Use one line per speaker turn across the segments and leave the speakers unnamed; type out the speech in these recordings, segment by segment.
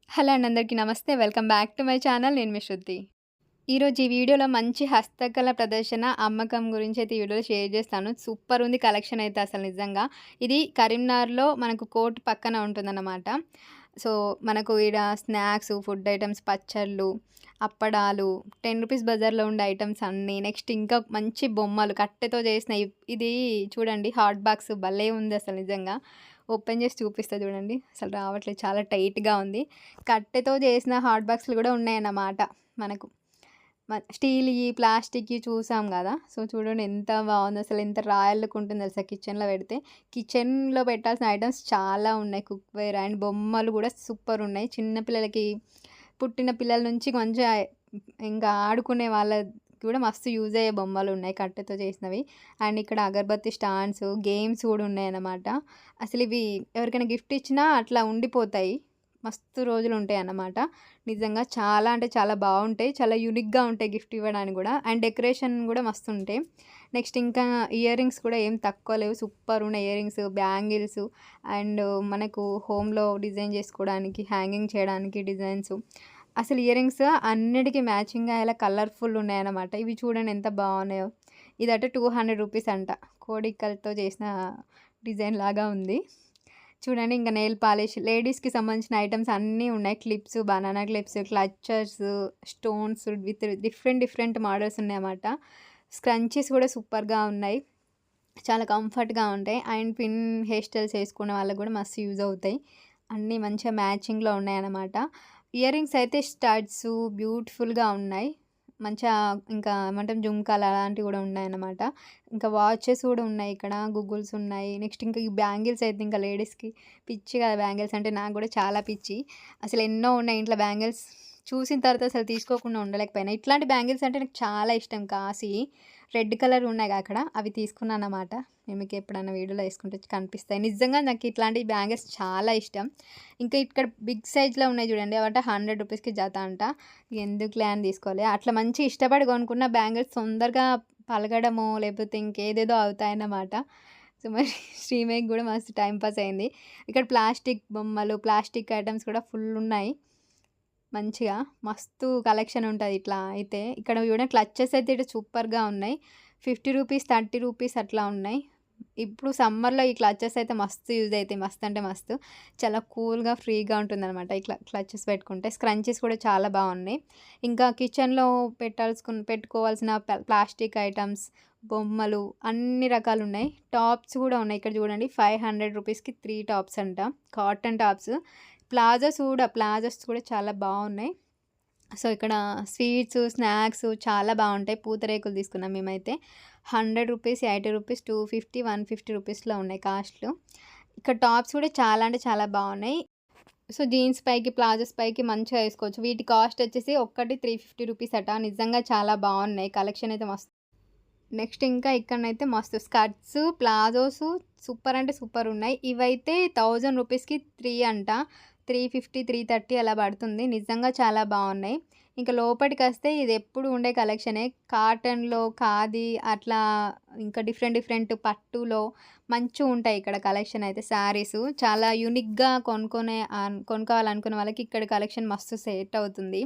Hello అండి. అందరికీ నమస్తే. Welcome back to my channel. నేను మీ శృతి. ఈరోజు ఈ వీడియోలో మంచి హస్తకళ ప్రదర్శన, అమ్మకం గురించి అయితే ఈ వీడియోలో షేర్ చేస్తాను. సూపర్ ఉంది కలెక్షన్ అయితే అసలు నిజంగా. ఇది కరీంనగర్‌లో మనకు కోర్ట్ పక్కన ఉంటుందన్నమాట. సో, మనకు ఈడ స్నాక్స్, ఫుడ్ ఐటెమ్స్, పచ్చళ్ళు, అప్పడాలు, రూ. 10 బజార్‌లో ఉండే ఐటెమ్స్ అన్నీ. నెక్స్ట్ ఇంకా మంచి బొమ్మలు కట్టెతో చేసినయి. ఇది చూడండి హాట్ బాక్స్ భలే ఉంది అసలు నిజంగా. ఓపెన్ చేసి చూపిస్తా చూడండి. అసలు రావట్లేదు. చాలా టైట్‌గా ఉంది. కట్టెతో చేసిన హాట్ బాక్స్‌లు గూడా ఉన్నాయన్నమాట మనకు. స్టీల్‌యి, ప్లాస్టిక్‌యి చూసాం గదా! సో, చూడండి ఎంత బావుందో అసలు ఎంత రాయల్ లుక్ ఉంటుంది తెలుసా కిచెన్‌లో పెడితే. కిచెన్‌లో పెట్టాల్సిన ఐటెమ్స్ చాలా ఉన్నాయి. కుక్‌వేర్ అండ్ బొమ్మలు గూడా సూపర్ ఉన్నాయి. చిన్న పిల్లలకి పుట్టిన పిల్లల నుంచి కొంచెం ఇంకా ఆడుకునే వాళ్ళకి కూడా మస్తు యూజ్ అయ్యే బొమ్మలున్నాయి కట్టెతో చేసినవి. అండ్ ఇక్కడ అగరబత్తి స్టాండ్స్, గేమ్స్ గూడా ఉన్నాయన్నమాట. అసలివి ఎవరికైనా గిఫ్ట్ ఇచ్చినా అట్లా ఉండిపోతాయి. మస్తు రోజులుంటాయన్నమాట. నిజంగా చాలా అంటే చాలా బావుంటాయి. చాలా యూనిక్‌గా ఉంటాయి గిఫ్ట్ ఇవ్వడానికి గూడా. అండ్ డెకరేషన్ గూడా మస్తుంటాయి. నెక్స్ట్ ఇంకా ఇయర్ రింగ్స్ కూడా ఏం తక్కువ లేవు. సూపరున్నాయి ఇయర్ రింగ్స్, బ్యాంగిల్స్ అండ్ మనకు హోమ్‌లో డిజైన్ చేసుకోవడానికి, హ్యాంగింగ్ చేయడానికి డిజైన్స్. అసలు ఇయర్ రింగ్స్ అన్నిటికి మ్యాచింగ్‌గా ఇలా కలర్‌ఫుల్ ఉన్నాయన్నమాట. ఇవి చూడండి ఎంత బావున్నాయో. ఇదట రూ. 200 అంట. కోడికలతో చేసిన డిజైన్ లాగా ఉంది. చూడండి ఇంక నెయిల్ పాలిష్ లేడీస్‌కి సంబంధించిన ఐటెమ్స్ అన్నీ ఉన్నాయి. Clips, banana clips, clutchers, stones with different different models ఉన్నాయన్నమాట. స్క్రంచీస్ కూడా సూపర్‌గా ఉన్నాయి. చాలా కంఫర్ట్‌గా ఉంటాయి. అండ్ పిన్ హెయిర్ స్టైల్స్ ఏసుకునే వాళ్ళకి కూడా మస్తు యూజ్ అవుతాయి. అన్నీ మంచిగా మ్యాచింగ్‌లో ఉన్నాయన్నమాట. ఇయర్ రింగ్స్ అయితే స్టడ్స్ బ్యూటిఫుల్‌గా ఉన్నాయి. మంచిగా ఇంకా ఏమంటాం జుంకాలు అలాంటివి కూడా ఉన్నాయన్నమాట. ఇంకా వాచెస్ కూడా ఉన్నాయి ఇక్కడ. గూగుల్స్ ఉన్నాయి. నెక్స్ట్ ఇంకా ఈ బ్యాంగిల్స్ అయితే ఇంకా లేడీస్‌కి పిచ్చి కదా! బ్యాంగిల్స్ అంటే నాకు కూడా చాలా పిచ్చి. అసలు ఎన్నో ఉన్నాయి ఇంట్లో బ్యాంగిల్స్. చూసిన తర్వాత అసలు తీసుకోకుండా ఉండలేకపోయినా. ఇట్లాంటి బ్యాంగిల్స్ అంటే నాకు చాలా ఇష్టం. కాశీ రెడ్ కలర్ ఉన్నాయి అక్కడ. అవి తీసుకున్నానన్నమాట. నేను మీకు ఎప్పుడన్నా వీడియోలో ఏసుకుంటే కనిపిస్తాయి. నిజంగా నాకు ఇట్లాంటి బ్యాంగిల్స్ చాలా ఇష్టం. ఇంకా ఇక్కడ బిగ్ సైజ్‌లో ఉన్నాయి చూడండి. అవంట రూ. 100కి జత అంట. ఎందుకులే అని తీసుకోలే. అట్లా మంచి ఇష్టపడి కొనుక్కున్న బ్యాంగిల్స్ తొందరగా పలగడమో, లేకపోతే ఇంకేదేదో అవుతాయన్నమాట. సో, మరి శ్రీమయికి గూడా మస్తు టైమ్ పాస్ అయింది. ఇక్కడ ప్లాస్టిక్ బొమ్మలు, ప్లాస్టిక్ ఐటెమ్స్ కూడా ఫుల్ ఉన్నాయి. మంచిగా మస్తు కలెక్షన్ ఉంటది ఇట్లా అయితే. ఇక్కడ చూడండి క్లచెస్ అయితే ఇటు సూపర్‌గా ఉన్నాయి. రూ. 50, రూ. 30 అట్లా ఉన్నాయి. ఇప్పుడు సమ్మర్‌లో ఈ క్లచెస్ అయితే మస్తు యూజ్ అయితాయి. మస్తు అంటే మస్తు. చాలా కూల్‌గా, ఫ్రీగా ఉంటుందనమాట ఇట్లా క్లచెస్ పెట్టుకుంటే. స్క్రంచీస్ కూడా చాలా బావున్నాయి. ఇంకా కిచెన్‌లో పెట్టుకోవాల్సిన ప్లాస్టిక్ ఐటెమ్స్, బొమ్మలు అన్ని రకాలున్నాయి. టాప్స్ కూడా ఉన్నాయి. ఇక్కడ చూడండి రూ. 500కి 3 టాప్స్ అంట. Cotton tops. ప్లాజోస్ కూడా చాలా బావున్నాయి. సో, ఇక్కడ స్వీట్స్, స్నాక్స్ చాలా బావుంటాయి. పూతరేకులు తీసుకున్నాం మేమైతే. రూ. 100, రూ. 80, 250, రూ. 150లో ఉన్నాయి కాస్ట్‌లు. ఇక్కడ టాప్స్ కూడా చాలా అంటే చాలా బావున్నాయి. సో, జీన్స్ పైకి, ప్లాజోస్ పైకి మంచిగా ఏసుకోవచ్చు. వీటి కాస్ట్ వచ్చేసి ఒక్కటి రూ. 350 అట. నిజంగా చాలా బావున్నాయి. కలెక్షన్ అయితే మస్తు. నెక్స్ట్ ఇంకా ఇక్కడనైతే మస్తు స్కర్ట్స్, ప్లాజోస్ సూపర్ అంటే సూపర్ ఉన్నాయి. ఇవైతే రూ. 1000కి 3 అంట. 350, 330 అలా పడుతుంది. నిజంగా చాలా బావున్నాయి. ఇంకా లోపటికొస్తే ఇది ఎప్పుడు ఉండే కలెక్షనే. కాటన్‌లో, ఖాదీ అట్లా ఇంకా డిఫరెంట్ డిఫరెంట్ పట్టులో మంచిగుంటాయి ఇక్కడ కలెక్షన్ అయితే శారీసు. చాలా యూనిక్‌గా కొనుక్కోవాలనుకునే వాళ్ళకి ఇక్కడ కలెక్షన్ మస్తు సెట్ అవుతుంది.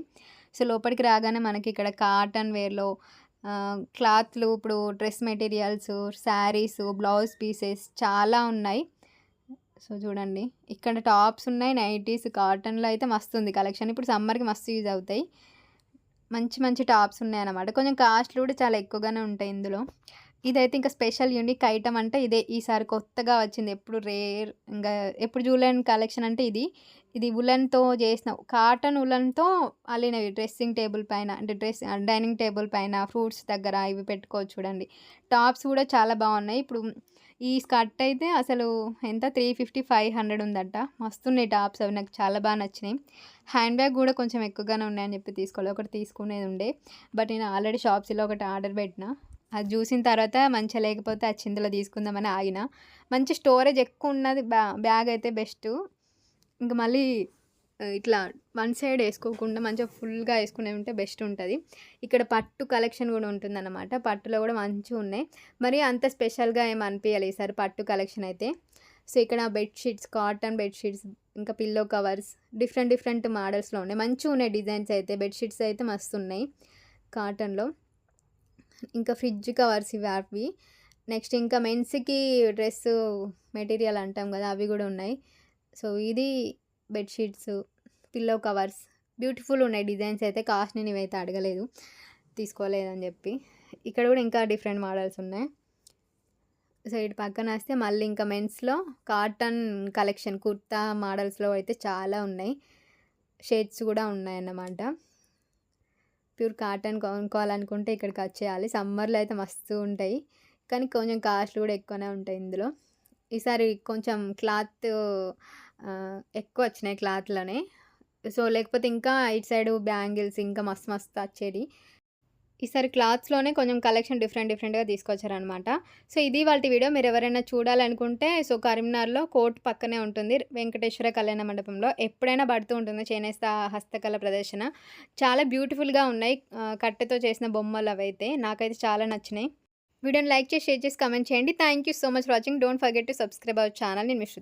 సో, లోపలికి రాగానే మనకి ఇక్కడ కాటన్ వేర్‌లో క్లాత్‌లు ఇప్పుడు dress materials, saris, blouse pieces చాలా ఉన్నాయి. సో, చూడండి ఇక్కడ టాప్స్ ఉన్నాయి. నైటీస్ కాటన్‌లో అయితే మస్తుంది కలెక్షన్. ఇప్పుడు సమ్మర్‌కి మస్తు యూజ్ అవుతాయి. మంచి మంచి టాప్స్ ఉన్నాయన్నమాట. కొంచెం కాస్ట్‌లు కూడా చాలా ఎక్కువగానే ఉంటాయి ఇందులో. ఇదైతే ఇంకా స్పెషల్ యూనిక్ ఐటెమ్ అంటే ఇదే. ఈసారి కొత్తగా వచ్చింది. ఎప్పుడు రేర్ ఇంగా ఎప్పుడు చూడలేని కలెక్షన్ అంటే ఇది. ఇది వులెన్‌తో చేసిన కాటన్ వులెన్‌తో అల్లినవి డ్రెస్సింగ్ టేబుల్ పైన అంటే డైనింగ్ టేబుల్ పైన ఫ్రూట్స్ దగ్గర ఇవి పెట్టుకోవచ్చు చూడండి. టాప్స్ కూడా చాలా బావున్నాయి. ఇప్పుడు ఈ స్కర్ట్ అయితే అసలు ఎంత 350, 500 ఉందంట. మస్తున్నాయి టాప్స్ అవి నాకు చాలా బా నచ్చినాయి. హ్యాండ్ బ్యాగ్ కూడా కొంచెం ఎక్కువగానే ఉన్నాయని చెప్పి తీసుకోలే. ఒకటి తీసుకునేది ఉండే. బట్ నేను ఆల్రెడీ షాప్సీలో ఒకటి ఆర్డర్ పెట్టిన. అది చూసిన తర్వాత మంచిగా లేకపోతే ఆ చింతలో తీసుకుందామని ఆగిన. మంచి స్టోరేజ్ ఎక్కువ ఉన్నది బ్యాగ్ అయితే బెస్టు. ఇంక మళ్ళీ ఇట్లా వన్ సైడ్ ఏసుకోకుండా మంచిగా ఫుల్‌గా ఏసుకునేవి ఉంటే బెస్ట్ ఉంటది. ఇక్కడ పట్టు కలెక్షన్ గూడా ఉంటుందన్నమాట. పట్టులో గూడా మంచిగున్నాయి. మరి అంత స్పెషల్‌గా ఏమి అనిపియలే ఈసారి పట్టు కలెక్షన్ అయితే. సో, ఇక్కడ bed sheets, cotton bed sheets ఇంకా పిల్లో కవర్స్ డిఫరెంట్ డిఫరెంట్ మోడల్స్‌లో ఉన్నాయి. మంచిగున్నాయి డిజైన్స్ అయితే. బెడ్‌షీట్స్ అయితే మస్తున్నాయి కాటన్‌లో. ఇంకా ఫ్రిడ్జ్ కవర్స్ ఇవి అవి. నెక్స్ట్ ఇంకా మెన్స్‌కి డ్రెస్సు మెటీరియల్ అంటాం గదా! అవి గూడా ఉన్నాయి. సో, ఇది బెడ్‌షీట్స్, పిల్లో కవర్స్ బ్యూటిఫుల్ ఉన్నాయి డిజైన్స్ అయితే. కాస్ట్ నేనివైతే అడగలేదు. తీసుకోలేదని జెప్పి. ఇక్కడ గూడా ఇంకా డిఫరెంట్ మోడల్స్ ఉన్నాయి. సో, ఇటు పక్కనొస్తే మళ్ళీ ఇంకా మెన్స్‌లో కాటన్ కలెక్షన్ కుర్తా మోడల్స్‌లో అయితే చాలా ఉన్నాయి. షేడ్స్ గూడా ఉన్నాయన్నమాట. ప్యూర్ కాటన్ కొనుక్కోవాలనుకుంటే ఇక్కడికొచ్చేయాలి. సమ్మర్‌లో అయితే మస్తు ఉంటాయి. కానీ కొంచెం కాస్ట్‌లు గూడా ఎక్కువనే ఉంటాయి ఇందులో. ఈసారి కొంచెం ఎక్కువొచ్చినాయి క్లాత్‌లోనే. సో, లేకపోతే ఇంకా ఇటు సైడు బ్యాంగిల్స్ ఇంకా మస్తు మస్తు వచ్చేటియి. ఈసారి క్లాత్స్‌లోనే కొంచెం కలెక్షన్ డిఫరెంట్ డిఫరెంట్‌గా తీసుకొచ్చారనమాట. సో, ఇది ఇవాల్టి వీడియో. మీరెవరైనా చూడాలనుకుంటే సో, కరీంనగర్‌లో కోర్ట్ పక్కనే ఉంటుంది. వెంకటేశ్వర కళ్యాణ మండపంలో. ఎప్పుడైనా పడుతూ ఉంటుంది చేనేత హస్తకళ ప్రదర్శన. చాలా బ్యూటిఫుల్‌గా ఉన్నాయి. కట్టెతో చేసిన బొమ్మలవైతే. నాకైతే చాలా నచ్చినాయి. వీడియోని లైక్ చేసి, షేర్ చేసి, కామెంట్ చేయండి. Thank you so much for watching. Don't forget to subscribe our channel. నేను మీ శృతి.